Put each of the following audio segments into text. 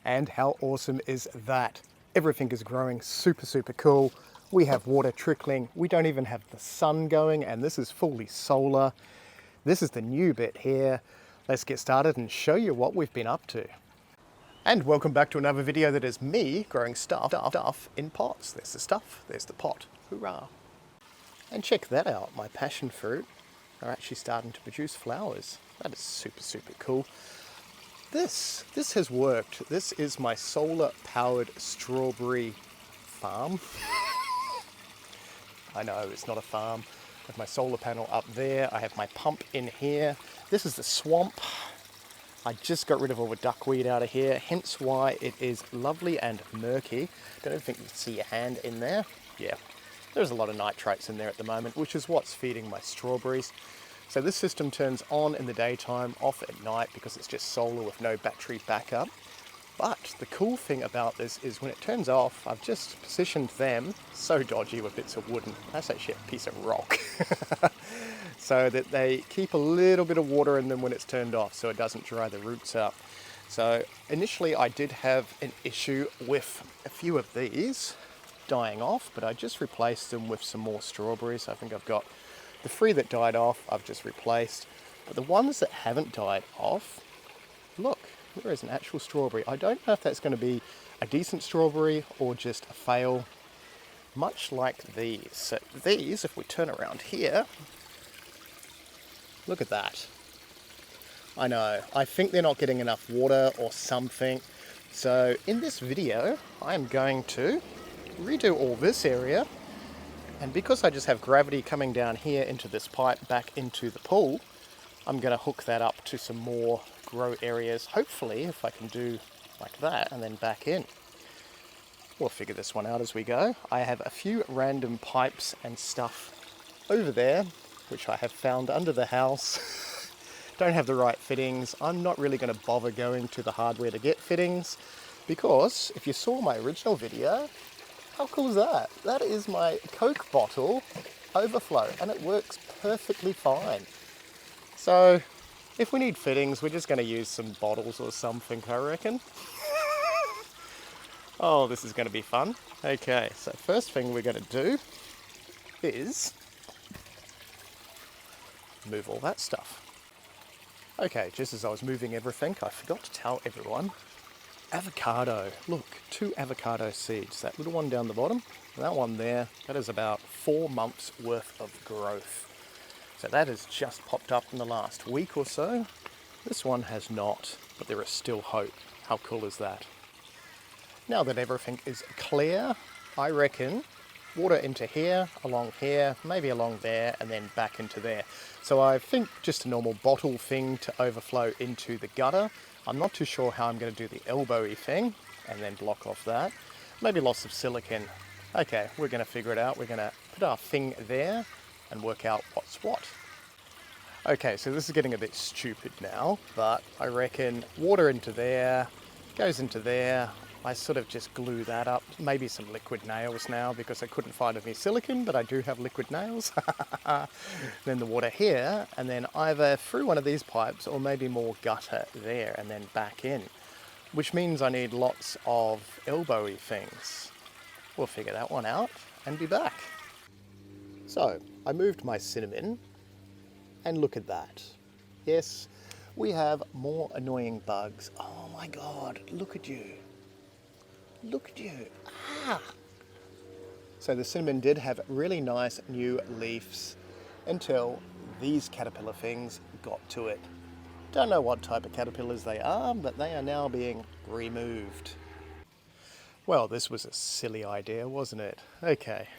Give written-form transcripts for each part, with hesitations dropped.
And how awesome is that? Everything is growing super cool. We have water trickling. We don't even have the sun going, and this is fully solar. This is the new bit here. Let's get started and show you what we've been up to. And welcome back to another video that is me growing stuff in pots. There's the stuff, there's the pot. Hoorah! And check that out, my passion fruit are actually starting to produce flowers. That is super cool. This has worked. This is my solar powered strawberry farm. I know it's not a farm. I have my solar panel up there. I have my pump in here. This is the swamp. I just got rid of all the duckweed out of here, hence why it is lovely and murky. Don't even think you can see your hand in there. Yeah, there's a lot of nitrates in there at the moment, which is what's feeding my strawberries. So this system turns on in the daytime, off at night because it's just solar with no battery backup. But the cool thing about this is when it turns off, I've just positioned them, so dodgy with bits of wood, and that's actually a piece of rock, so that they keep a little bit of water in them when it's turned off so it doesn't dry the roots up. So initially I did have an issue with a few of these dying off, but I just replaced them with some more strawberries. I think I've got the 3 that died off, I've just replaced. But the ones that haven't died off, look, there is an actual strawberry. I don't know if that's going to be a decent strawberry or just a fail, much like these. So these, if we turn around here, look at that. I know, I think they're not getting enough water or something. So in this video, I'm going to redo all this area. And because I just have gravity coming down here into this pipe back into the pool, I'm going to hook that up to some more grow areas. Hopefully, if I can do like that and then back in. We'll figure this one out as we go. I have a few random pipes and stuff over there, which I have found under the house. Don't have the right fittings. I'm not really going to bother going to the hardware to get fittings, because if you saw my original video, how cool is that? That is my Coke bottle overflow, and it works perfectly fine. So if we need fittings, we're just going to use some bottles or something, I reckon. Oh, this is going to be fun. Okay, so first thing we're going to do is move all that stuff. Okay, just as I was moving everything, I forgot to tell everyone. Avocado, look, 2 avocado seeds. That little one down the bottom, and that one there, that is about 4 months worth of growth. So that has just popped up in the last week or so. This one has not, but there is still hope. How cool is that? Now that everything is clear, I reckon water into here, along here, maybe along there, and then back into there. So I think just a normal bottle thing to overflow into the gutter. I'm not too sure how I'm going to do the elbowy thing and then block off that. Maybe lots of silicon. Okay, we're going to figure it out. We're going to put our thing there and work out what's what. Okay, so this is getting a bit stupid now, but I reckon water into there, goes into there. I sort of just glue that up. Maybe some liquid nails now because I couldn't find any silicon, but I do have liquid nails. Then the water here, and then either through one of these pipes or maybe more gutter there and then back in, which means I need lots of elbowy things. We'll figure that one out and be back. So I moved my cinnamon, and look at that. Yes, we have more annoying bugs. Oh my God, look at you. Look at you. Ah! So the cinnamon did have really nice new leaves until these caterpillar things got to it. Don't know what type of caterpillars they are, but they are now being removed. Well, this was a silly idea, wasn't it? Okay.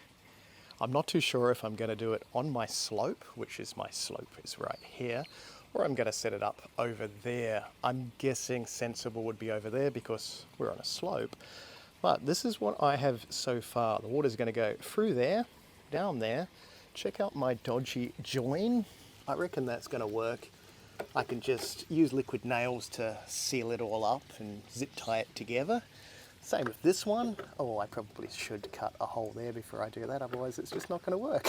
I'm not too sure if I'm going to do it on my slope, which is my slope is right here, or I'm going to set it up over there. I'm guessing sensible would be over there because we're on a slope. But this is what I have so far. The water's going to go through there, down there. Check out my dodgy join. I reckon that's going to work. I can just use liquid nails to seal it all up and zip tie it together. Same with this one. Oh, I probably should cut a hole there before I do that, otherwise it's just not going to work.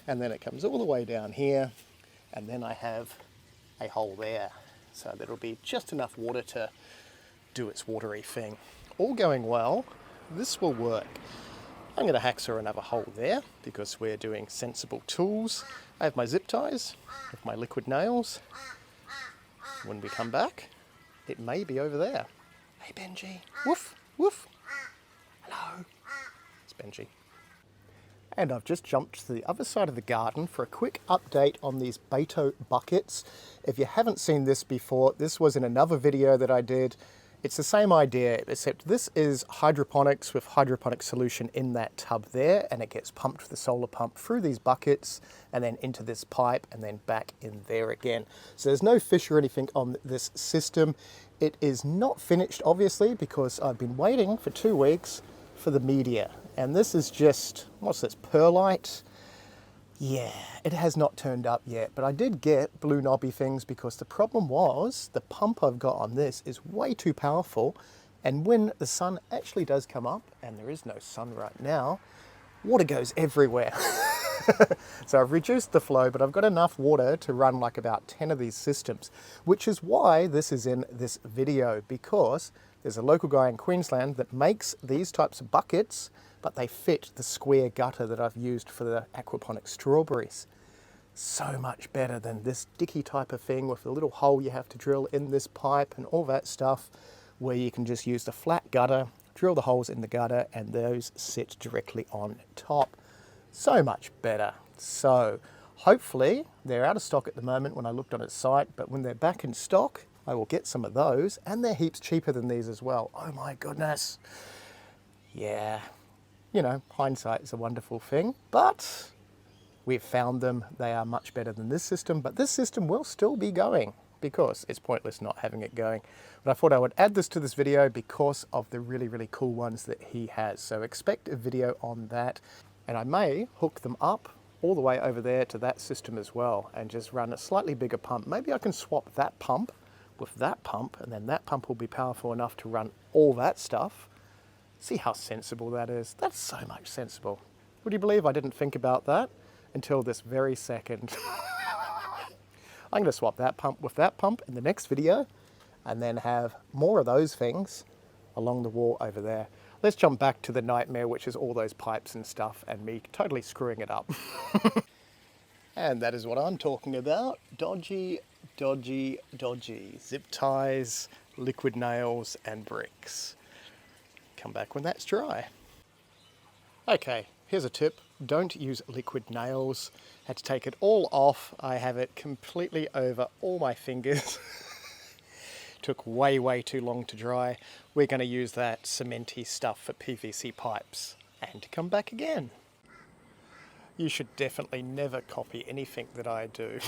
And then it comes all the way down here, and then I have a hole there. So that'll be just enough water to do its watery thing. All going well, this will work. I'm going to hacksaw another hole there because we're doing sensible tools. I have my zip ties with my liquid nails. When we come back, it may be over there. Hey Benji, woof, woof. Hello, it's Benji. And I've just jumped to the other side of the garden for a quick update on these Beto buckets. If you haven't seen this before, this was in another video that I did. It's the same idea, except this is hydroponics with hydroponic solution in that tub there, and it gets pumped with a solar pump through these buckets and then into this pipe and then back in there again. So there's no fish or anything on this system. It is not finished, obviously, because I've been waiting for 2 weeks for the media. And this is just, what's this, perlite? Yeah, it has not turned up yet, but I did get blue knobby things because the problem was the pump I've got on this is way too powerful, and when the sun actually does come up, and there is no sun right now, water goes everywhere. So I've reduced the flow, but I've got enough water to run like about 10 of these systems, which is why this is in this video, because there's a local guy in Queensland that makes these types of buckets, but they fit the square gutter that I've used for the aquaponic strawberries. So much better than this dicky type of thing with the little hole you have to drill in this pipe and all that stuff, where you can just use the flat gutter, drill the holes in the gutter, and those sit directly on top. So much better. So hopefully they're out of stock at the moment when I looked on its site, but when they're back in stock, I will get some of those, and they're heaps cheaper than these as well. Oh my goodness. Yeah, you know, hindsight is a wonderful thing, but we've found them. They are much better than this system, but this system will still be going because it's pointless not having it going. But I thought I would add this to this video because of the really, really cool ones that he has. So expect a video on that, and I may hook them up all the way over there to that system as well and just run a slightly bigger pump. Maybe I can swap that pump with that pump, and then that pump will be powerful enough to run all that stuff. See how sensible that is? That's so much sensible. Would you believe I didn't think about that until this very second? I'm going to swap that pump with that pump in the next video and then have more of those things along the wall over there. Let's jump back to the nightmare, which is all those pipes and stuff and me totally screwing it up. And that is what I'm talking about. Dodgy, dodgy, dodgy. Zip ties, liquid nails, and bricks. Come back when that's dry. Okay, here's a tip. Don't use liquid nails. Had to take it all off. I have it completely over all my fingers. Took way, way too long to dry. We're going to use that cementy stuff for PVC pipes and come back again. You should definitely never copy anything that I do.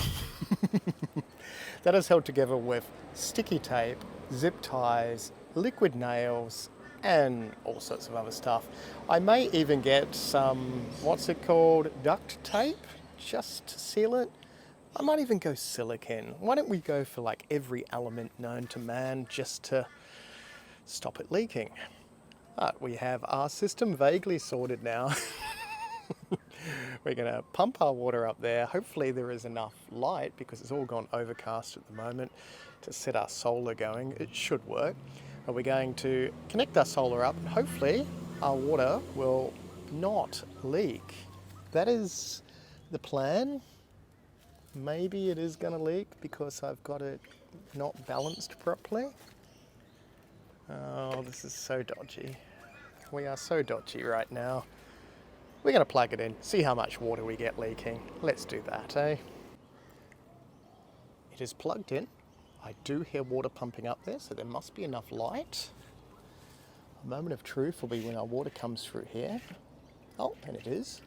That is held together with sticky tape, zip ties, liquid nails, and all sorts of other stuff. I may even get some, what's it called, duct tape, just to seal it. I might even go silicone. Why don't we go for like every element known to man just to stop it leaking? But we have our system vaguely sorted now. We're going to pump our water up there. Hopefully there is enough light because it's all gone overcast at the moment to set our solar going. It should work. But we're going to connect our solar up and hopefully our water will not leak. That is the plan. Maybe it is going to leak because I've got it not balanced properly. Oh, this is so dodgy. We are so dodgy right now. We're going to plug it in, see how much water we get leaking. Let's do that, eh? It is plugged in. I do hear water pumping up there, so there must be enough light. A moment of truth will be when our water comes through here. Oh, and it is.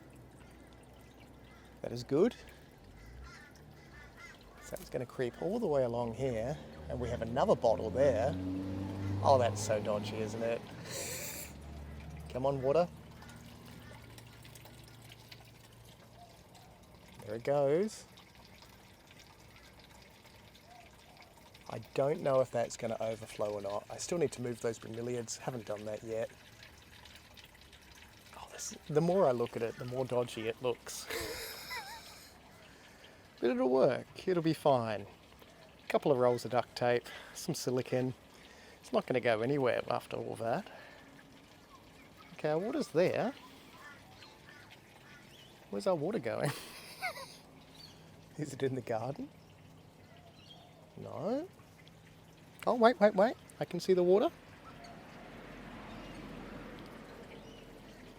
That is good. So it's going to creep all the way along here, and we have another bottle there. Oh, that's so dodgy, isn't it? Come on, water. There it goes. I don't know if that's going to overflow or not. I still need to move those bromeliads. Haven't done that yet. Oh, the more I look at it, the more dodgy it looks. But it'll work. It'll be fine. A couple of rolls of duct tape, some silicone, It's not going to go anywhere after all that. Okay, our water's there. Where's our water going? Is it in the garden? No. Oh, wait. I can see the water.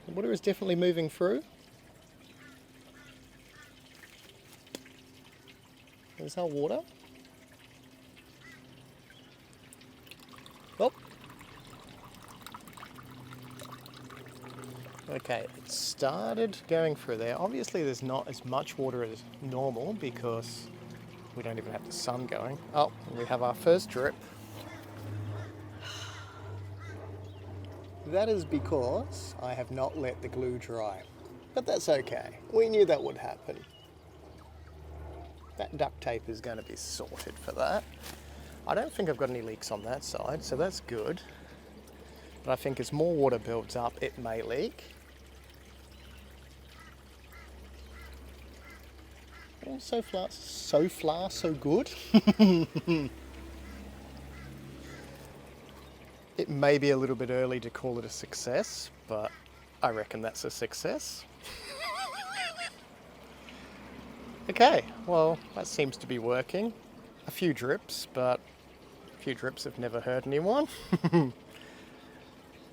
The water is definitely moving through. There's our water. Oh. Okay, it started going through there. Obviously there's not as much water as normal because we don't even have the sun going. Oh, we have our first drip. That is because I have not let the glue dry. But that's okay. We knew that would happen. That duct tape is going to be sorted for that. I don't think I've got any leaks on that side, so that's good. But I think as more water builds up, it may leak. Oh, so far, so good. It may be a little bit early to call it a success, but I reckon that's a success. Okay, well, that seems to be working. A few drips, but a few drips have never hurt anyone. I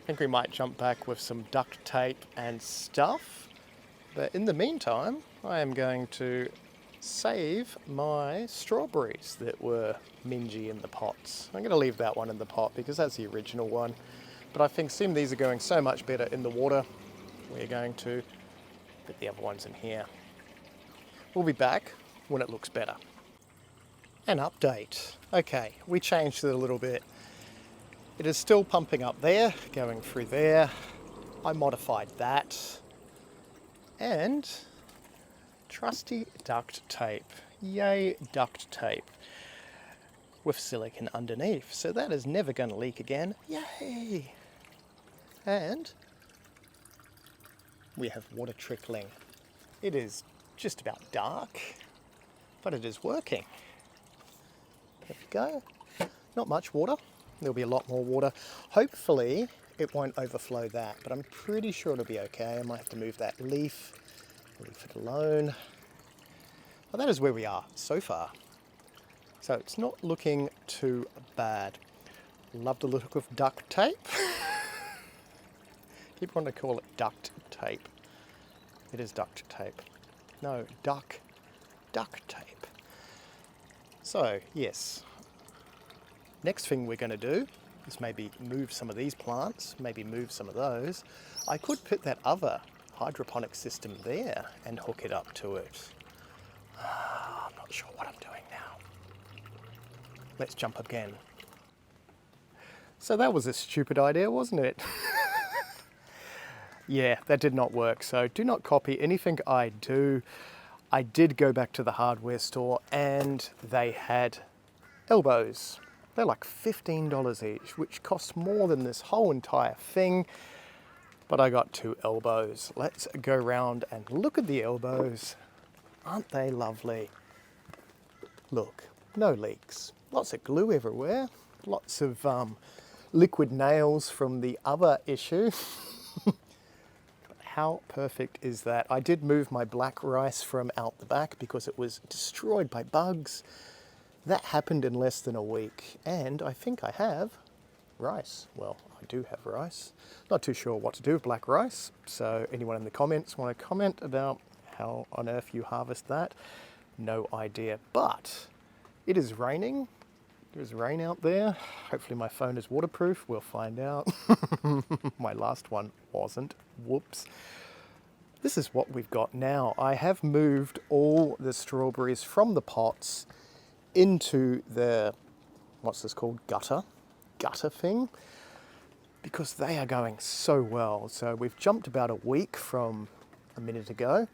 think we might jump back with some duct tape and stuff. But in the meantime, I am going to save my strawberries that were mingy in the pots. I'm going to leave that one in the pot because that's the original one. But I think seeing these are going so much better in the water, we're going to put the other ones in here. We'll be back when it looks better. An update. Okay, we changed it a little bit. It is still pumping up there, going through there. I modified that. And trusty duct tape. Yay, duct tape. With silicone underneath. So that is never going to leak again. Yay! And we have water trickling. It is just about dark, but it is working. There we go. Not much water. There'll be a lot more water. Hopefully it won't overflow that, but I'm pretty sure it'll be okay. I might have to move that leaf, leave it alone. Well, that is where we are so far. So it's not looking too bad. Love the look of duct tape. Keep wanting to call it duct tape. It is duct tape. No, duct tape. So, yes. Next thing we're going to do is maybe move some of these plants, maybe move some of those. I could put that other hydroponic system there and hook it up to it. I'm not sure what I'm doing now. Let's jump again. So that was a stupid idea, wasn't it? Yeah, that did not work. So do not copy anything I do. I did go back to the hardware store and they had elbows. They're like $15 each, which cost more than this whole entire thing. But I got 2 elbows. Let's go around and look at the elbows. Aren't they lovely? Look, no leaks. Lots of glue everywhere. Lots of liquid nails from the other issue. How perfect is that? I did move my black rice from out the back because it was destroyed by bugs. That happened in less than a week. And I think I have rice. Well, I do have rice. Not too sure what to do with black rice. So anyone in the comments want to comment about how on earth you harvest that? No idea. But it is raining. There's rain out there. Hopefully my phone is waterproof. We'll find out. My last one wasn't. Whoops. This is what we've got now. I have moved all the strawberries from the pots into the, what's this called? Gutter thing. Because they are going so well. So we've jumped about a week from a minute ago.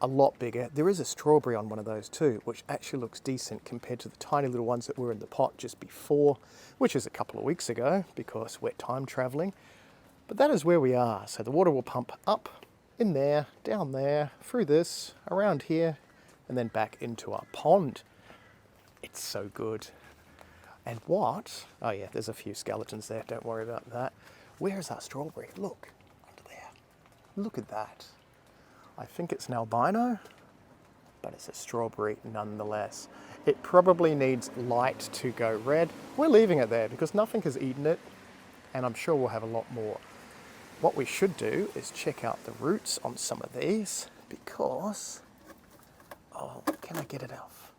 A lot bigger. There is a strawberry on one of those too, which actually looks decent compared to the tiny little ones that were in the pot just before, which is a couple of weeks ago because we're time traveling. But that is where we are. So the water will pump up, in there, down there, through this, around here, and then back into our pond. It's so good. And what? Oh yeah, there's a few skeletons there, don't worry about that. Where is that strawberry? Look, under there. Look at that. I think it's an albino, but it's a strawberry nonetheless. It probably needs light to go red. We're leaving it there because nothing has eaten it, and I'm sure we'll have a lot more. What we should do is check out the roots on some of these because, oh, can I get it off?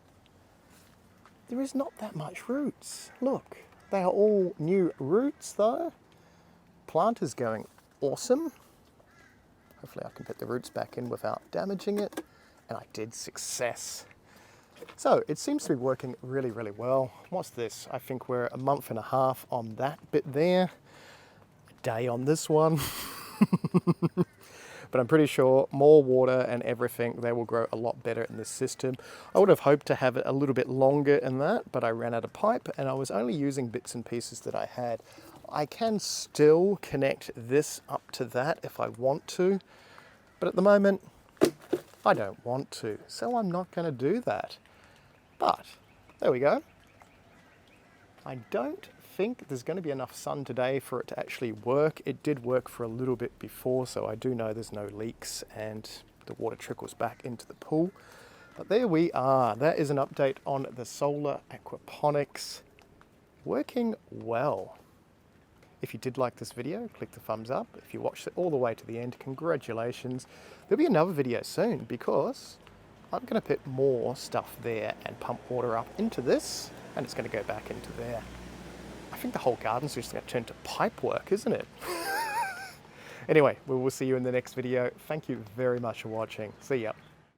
There is not that much roots. Look, they are all new roots though. Plant is going awesome. Hopefully I can put the roots back in without damaging it. And I did, success. So it seems to be working really, really well. What's this? I think we're a month and a half on that bit there. A day on this one. But I'm pretty sure more water and everything, they will grow a lot better in this system. I would have hoped to have it a little bit longer in that, but I ran out of pipe and I was only using bits and pieces that I had. I can still connect this up to that if I want to, but at the moment, I don't want to, so I'm not going to do that. But there we go. I don't think there's going to be enough sun today for it to actually work. It did work for a little bit before, so I do know there's no leaks and the water trickles back into the pool. But there we are. That is an update on the solar aquaponics. Working well. If you did like this video, click the thumbs up. If you watched it all the way to the end, congratulations. There'll be another video soon because I'm going to put more stuff there and pump water up into this, and it's going to go back into there. I think the whole garden's just going to turn to pipe work, isn't it? Anyway, we will see you in the next video. Thank you very much for watching. See ya.